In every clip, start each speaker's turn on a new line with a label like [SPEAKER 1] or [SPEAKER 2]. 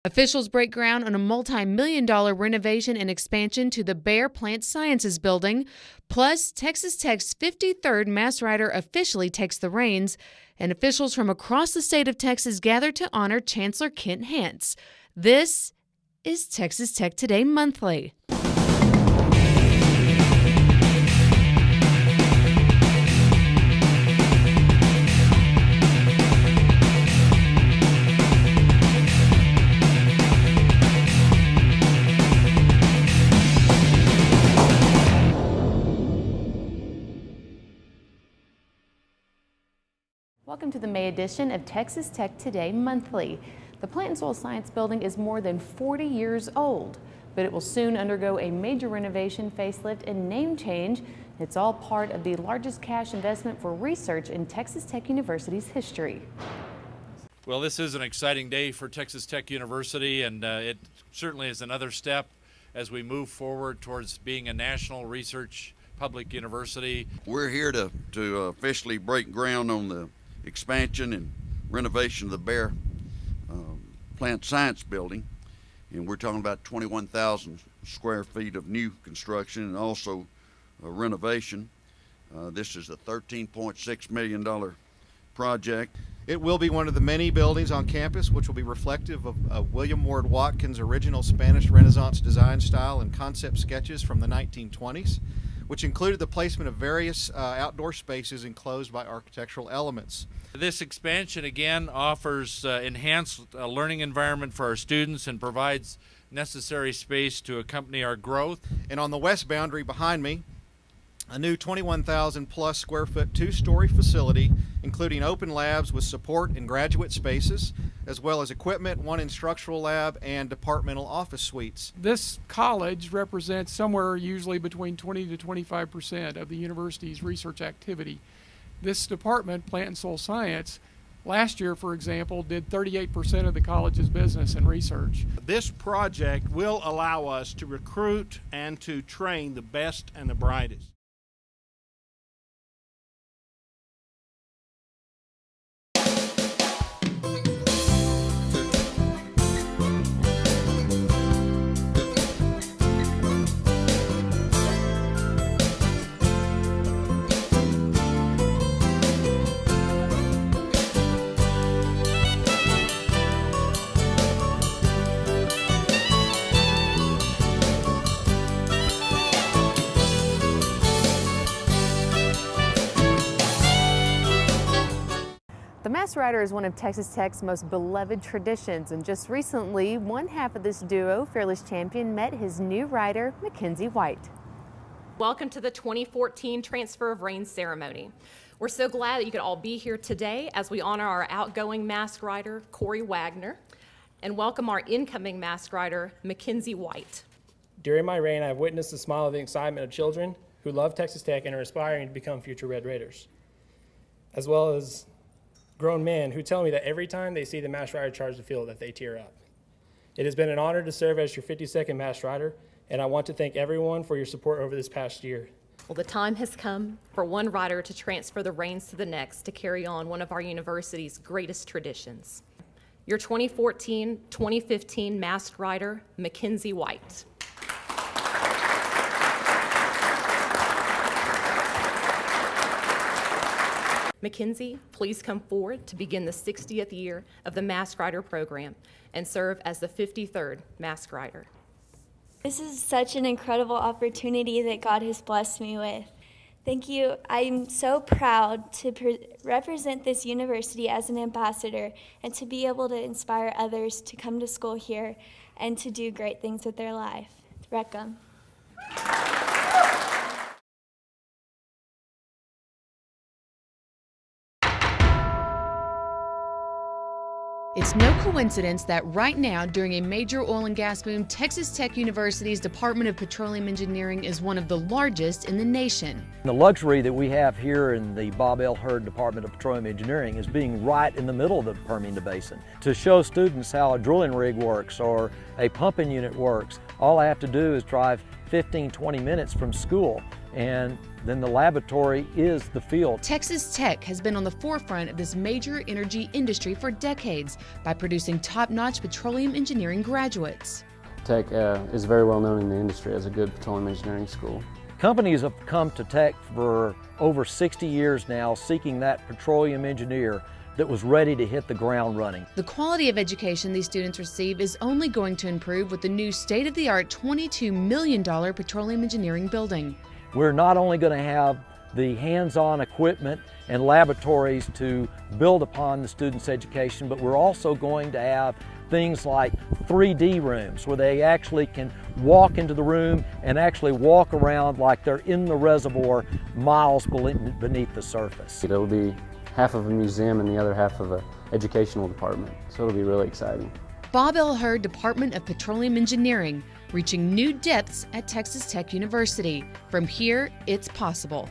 [SPEAKER 1] Officials break ground on a multi-million-dollar renovation and expansion to the Bayer Plant Sciences building. Plus, Texas Tech's 53rd Mass Rider officially takes the reins, and officials from across the state of Texas gather to honor Chancellor Kent Hance. This is Texas Tech Today Monthly. Welcome to the May edition of Texas Tech Today Monthly. The Plant and Soil Science building is more than 40 years old, but it will soon undergo a major renovation, facelift, and name change. It's all part of the largest cash investment for research in Texas Tech University's history.
[SPEAKER 2] Well, this is an exciting day for Texas Tech University, and it certainly is another step as we move forward towards being a national research public university.
[SPEAKER 3] We're here to officially break ground on the expansion and renovation of the Bayer Plant Science building, and we're talking about 21,000 square feet of new construction and also renovation. This is a $13.6 million project.
[SPEAKER 4] It will be one of the many buildings on campus which will be reflective of William Ward Watkins' original Spanish Renaissance design style and concept sketches from the 1920s, which included the placement of various outdoor spaces enclosed by architectural elements.
[SPEAKER 2] This expansion again offers enhanced learning environment for our students and provides necessary space to accompany our growth.
[SPEAKER 4] And on the west boundary behind me, a new 21,000 plus square foot two-story facility, including open labs with support and graduate spaces, as well as equipment, one instructional lab, and departmental office suites.
[SPEAKER 5] This college represents somewhere usually between 20 to 25% of the university's research activity. This department, Plant and Soil Science, last year, for example, did 38% of the college's business and research.
[SPEAKER 6] This project will allow us to recruit and to train the best and the brightest.
[SPEAKER 1] The Mass Rider is one of Texas Tech's most beloved traditions, and just recently, one half of this duo, Fearless Champion, met his new rider, Mackenzie White.
[SPEAKER 7] Welcome to the 2014 Transfer of Reins ceremony. We're so glad that you could all be here today as we honor our outgoing Mask Rider, Corey Wagner, and welcome our incoming Mask Rider, Mackenzie White.
[SPEAKER 8] During my reign, I have witnessed the smile of the excitement of children who love Texas Tech and are aspiring to become future Red Raiders, as well as grown men who tell me that every time they see the Mass Rider charge the field that they tear up. It has been an honor to serve as your 52nd Mass Rider, and I want to thank everyone for your support over this past year.
[SPEAKER 7] Well, the time has come for one rider to transfer the reins to the next to carry on one of our university's greatest traditions. Your 2014-2015 Masked Rider, Mackenzie White. Mackenzie, please come forward to begin the 60th year of the Masked Rider program and serve as the 53rd Masked Rider.
[SPEAKER 9] This is such an incredible opportunity that God has blessed me with. Thank you. I'm so proud to represent this university as an ambassador and to be able to inspire others to come to school here and to do great things with their life. Reckham.
[SPEAKER 1] It's no coincidence that right now, during a major oil and gas boom, Texas Tech University's Department of Petroleum Engineering is one of the largest in the nation.
[SPEAKER 10] The luxury that we have here in the Bob L. Hurd Department of Petroleum Engineering is being right in the middle of the Permian Basin. To show students how a drilling rig works or a pumping unit works, all I have to do is drive 15, 20 minutes from school and then the laboratory is the field.
[SPEAKER 1] Texas Tech has been on the forefront of this major energy industry for decades by producing top-notch petroleum engineering graduates.
[SPEAKER 11] Tech is very well known in the industry as a good petroleum engineering school.
[SPEAKER 10] Companies have come to Tech for over 60 years now seeking that petroleum engineer that was ready to hit the ground running.
[SPEAKER 1] The quality of education these students receive is only going to improve with the new state-of-the-art $22 million petroleum engineering building.
[SPEAKER 10] We're not only going to have the hands-on equipment and laboratories to build upon the students' education, but we're also going to have things like 3D rooms where they actually can walk into the room and actually walk around like they're in the reservoir miles beneath the surface.
[SPEAKER 11] It'll be half of a museum and the other half of an educational department, so it'll be really exciting.
[SPEAKER 1] Bob L. Hurd Department of Petroleum Engineering, reaching new depths at Texas Tech University. From here, it's possible.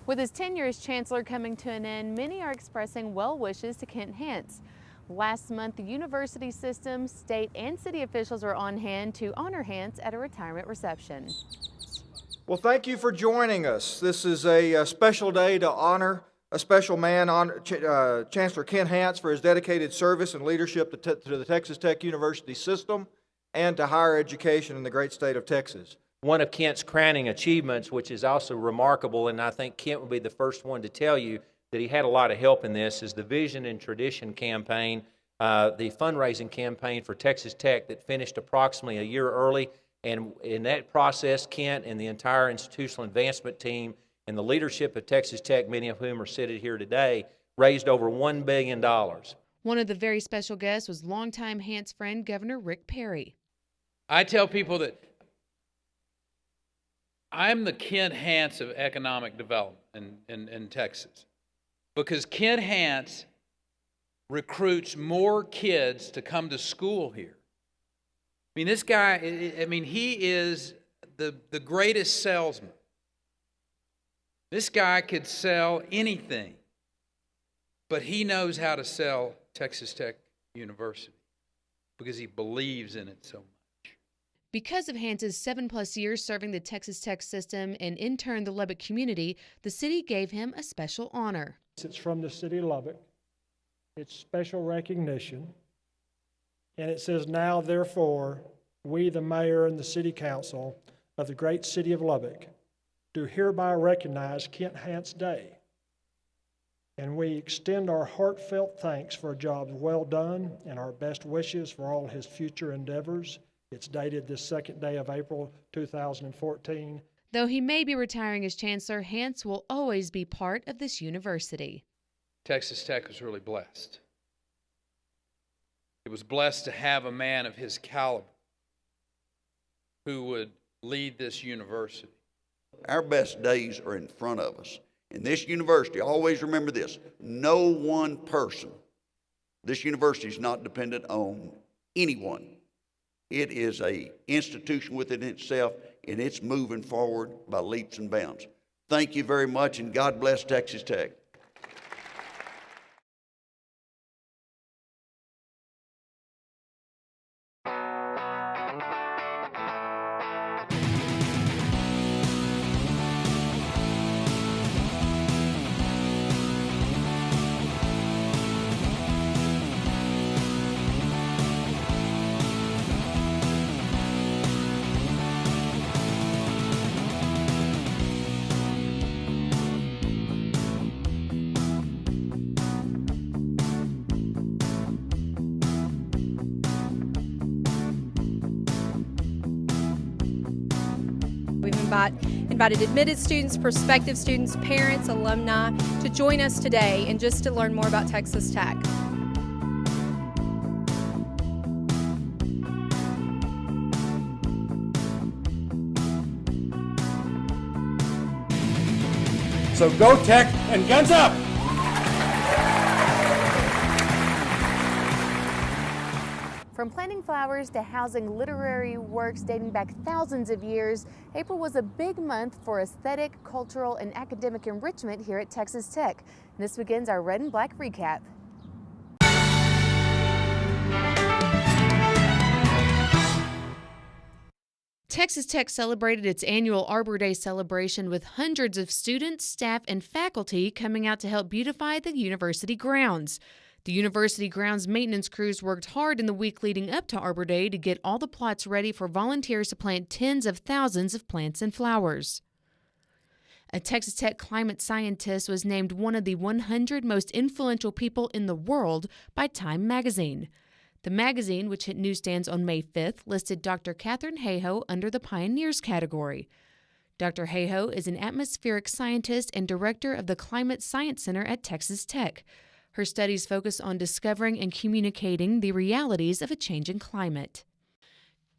[SPEAKER 1] With his tenure as chancellor coming to an end, many are expressing well wishes to Kent Hance. Last month, the university system, state, and city officials were on hand to honor Hance at a retirement reception.
[SPEAKER 12] Well, thank you for joining us. This is a special day to honor a special man, Chancellor Kent Hance, for his dedicated service and leadership to the Texas Tech University system and to higher education in the great state of Texas.
[SPEAKER 13] One of Kent's crowning achievements, which is also remarkable, and I think Kent will be the first one to tell you that he had a lot of help in this, is the Vision and Tradition campaign, the fundraising campaign for Texas Tech that finished approximately a year early. And in that process, Kent and the entire institutional advancement team and the leadership of Texas Tech, many of whom are seated here today, raised over $1 billion.
[SPEAKER 1] One of the very special guests was longtime Hance friend, Governor Rick Perry.
[SPEAKER 14] I tell people that I'm the Kent Hance of economic development in Texas, because Kent Hance recruits more kids to come to school here. I mean, this guy, he is the greatest salesman. This guy could sell anything, but he knows how to sell Texas Tech University because he believes in it so much.
[SPEAKER 1] Because of Hance's 7+ years serving the Texas Tech system and in turn the Lubbock community, the city gave him a special honor.
[SPEAKER 15] It's from the city of Lubbock. It's special recognition. And it says, now, therefore, we, the mayor and the city council of the great city of Lubbock, do hereby recognize Kent Hance Day. And we extend our heartfelt thanks for a job well done and our best wishes for all his future endeavors. It's dated this 2nd day of April, 2014.
[SPEAKER 1] Though he may be retiring as chancellor, Hance will always be part of this university.
[SPEAKER 14] Texas Tech was really blessed. It was blessed to have a man of his caliber who would lead this university.
[SPEAKER 3] Our best days are in front of us. In this university, always remember this, no one person, this university is not dependent on anyone. It is an institution within itself, and it's moving forward by leaps and bounds. Thank you very much, and God bless Texas Tech.
[SPEAKER 16] We've invited admitted students, prospective students, parents, alumni to join us today and just to learn more about Texas Tech.
[SPEAKER 17] So go Tech and guns up!
[SPEAKER 1] From planting flowers to housing literary works dating back thousands of years, April was a big month for aesthetic, cultural, and academic enrichment here at Texas Tech. And this begins our Red and Black recap. Texas Tech celebrated its annual Arbor Day celebration with hundreds of students, staff, and faculty coming out to help beautify the university grounds. The university grounds maintenance crews worked hard in the week leading up to Arbor Day to get all the plots ready for volunteers to plant tens of thousands of plants and flowers. A Texas Tech climate scientist was named one of the 100 most influential people in the world by Time magazine. The magazine, which hit newsstands on May 5th, listed Dr. Katherine Hayhoe under the Pioneers category. Dr. Hayhoe is an atmospheric scientist and director of the Climate Science Center at Texas Tech. Her studies focus on discovering and communicating the realities of a changing climate.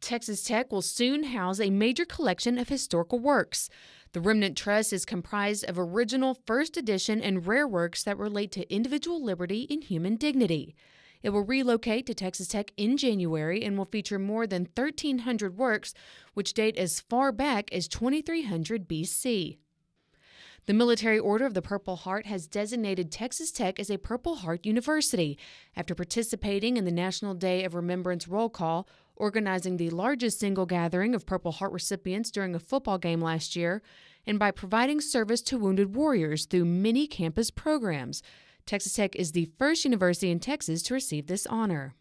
[SPEAKER 1] Texas Tech will soon house a major collection of historical works. The Remnant Trust is comprised of original first edition and rare works that relate to individual liberty and human dignity. It will relocate to Texas Tech in January and will feature more than 1,300 works, which date as far back as 2300 BC. The Military Order of the Purple Heart has designated Texas Tech as a Purple Heart University after participating in the National Day of Remembrance roll call, organizing the largest single gathering of Purple Heart recipients during a football game last year, and by providing service to wounded warriors through many campus programs. Texas Tech is the first university in Texas to receive this honor.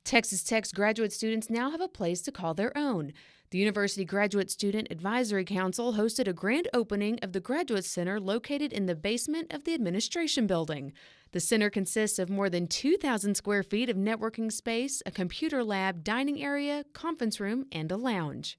[SPEAKER 1] Texas Tech's graduate students now have a place to call their own. The University Graduate Student Advisory Council hosted a grand opening of the Graduate Center located in the basement of the administration building. The center consists of more than 2,000 square feet of networking space, a computer lab, dining area, conference room, and a lounge.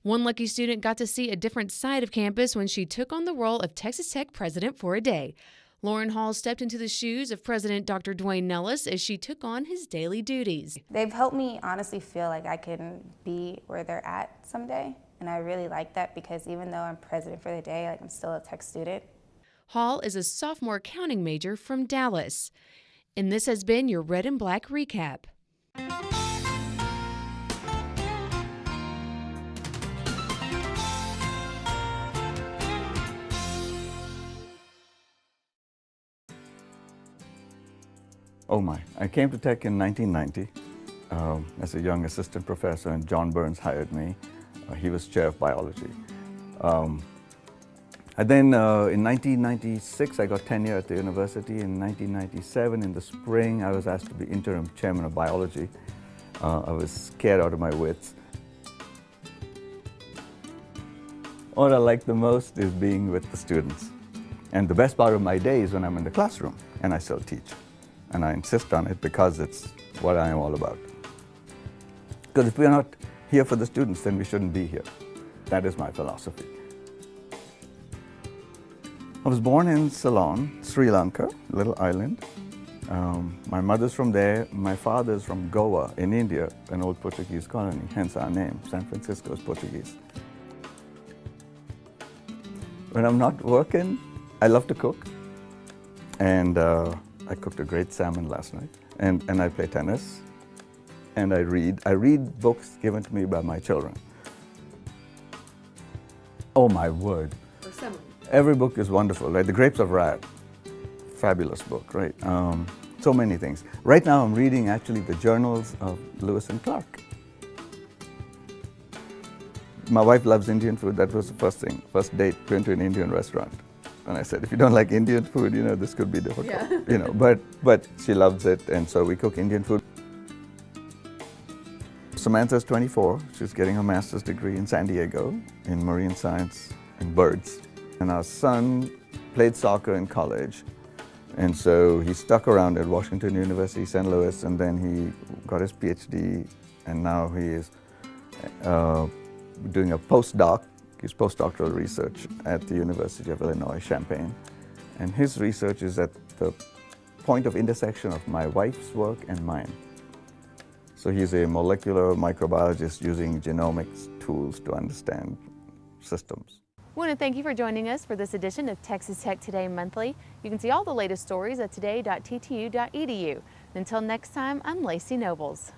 [SPEAKER 1] One lucky student got to see a different side of campus when she took on the role of Texas Tech president for a day. Lauren Hall stepped into the shoes of President Dr. Dwayne Nellis as she took on his daily duties.
[SPEAKER 18] They've helped me honestly feel like I can be where they're at someday, and I really like that because even though I'm president for the day, I'm still a Tech student.
[SPEAKER 1] Hall is a sophomore accounting major from Dallas. And this has been your Red and Black Recap.
[SPEAKER 19] Oh my, I came to Tech in 1990 as a young assistant professor, and John Burns hired me. He was chair of biology. And then in 1996, I got tenure at the university. In 1997, in the spring, I was asked to be interim chairman of biology. I was scared out of my wits. What I like the most is being with the students. And the best part of my day is when I'm in the classroom, and I still teach. And I insist on it because it's what I am all about. Because if we're not here for the students, then we shouldn't be here. That is my philosophy. I was born in Ceylon, Sri Lanka, a little island. My mother's from there. My father's from Goa in India, an old Portuguese colony, hence our name, San Francisco's Portuguese. When I'm not working, I love to cook. And I cooked a great salmon last night. And I play tennis. And I read. I read books given to me by my children. Oh my word.
[SPEAKER 1] For some of them.
[SPEAKER 19] Every book is wonderful, right? The Grapes of Wrath, fabulous book, right? So many things. Right now I'm reading actually the journals of Lewis and Clark. My wife loves Indian food. That was the first thing. First date, went to an Indian restaurant. And I said, if you don't like Indian food, this could be difficult,
[SPEAKER 1] yeah.
[SPEAKER 19] But she loves it, and so we cook Indian food. Samantha's 24. She's getting her master's degree in San Diego in marine science and birds. And our son played soccer in college, and so he stuck around at Washington University, St. Louis, and then he got his PhD, and now he is doing a postdoc. His postdoctoral research at the University of Illinois, Champaign. And his research is at the point of intersection of my wife's work and mine. So he's a molecular microbiologist using genomics tools to understand systems.
[SPEAKER 1] We want to thank you for joining us for this edition of Texas Tech Today Monthly. You can see all the latest stories at today.ttu.edu. Until next time, I'm Lacey Nobles.